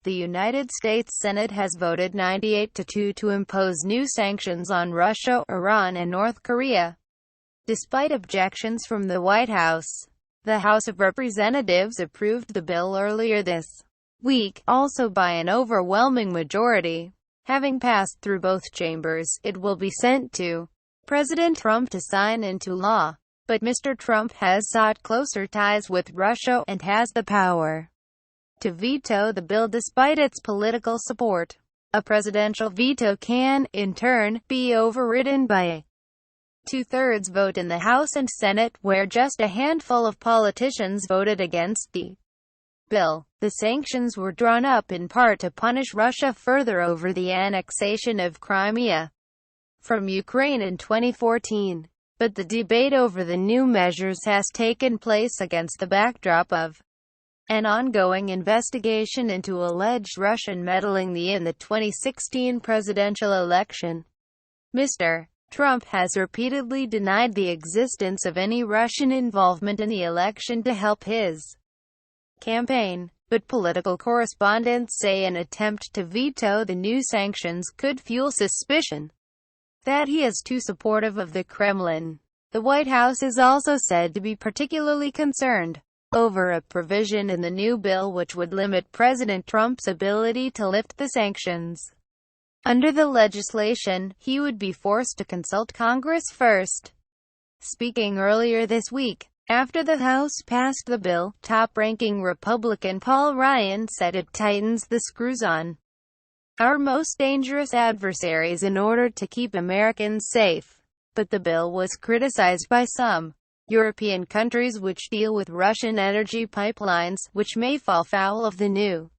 the United States Senate has voted 98-2 to impose new sanctions on Russia, Iran and North Korea. Despite objections from the White House, the House of Representatives approved the bill earlier this week, also by an overwhelming majority. Having passed through both chambers, it will be sent to President Trump to sign into law. But Mr. Trump has sought closer ties with Russia, and has the power to veto the bill despite its political support. A presidential veto can, in turn, be overridden by a two-thirds vote in the House and Senate, where just a handful of politicians voted against the bill. The sanctions were drawn up in part to punish Russia further over the annexation of Crimea from Ukraine in 2014. But the debate over the new measures has taken place against the backdrop of an ongoing investigation into alleged Russian meddling in the 2016 presidential election. Mr. Trump has repeatedly denied the existence of any Russian involvement in the election to help his campaign, but political correspondents say an attempt to veto the new sanctions could fuel suspicion that he is too supportive of the Kremlin. The White House is also said to be particularly concerned over a provision in the new bill which would limit President Trump's ability to lift the sanctions. Under the legislation, he would be forced to consult Congress first. Speaking earlier this week, after the House passed the bill, top-ranking Republican Paul Ryan said it tightens the screws on our most dangerous adversaries in order to keep Americans safe. But the bill was criticized by some European countries which deal with Russian energy pipelines, which may fall foul of the new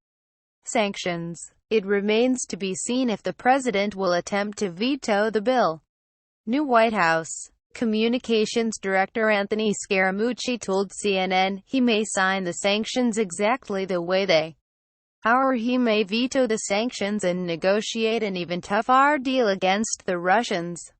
sanctions. It remains to be seen if the president will attempt to veto the bill. New White House Communications Director Anthony Scaramucci told CNN he may sign the sanctions exactly the way they are, or he may veto the sanctions and negotiate an even tougher deal against the Russians.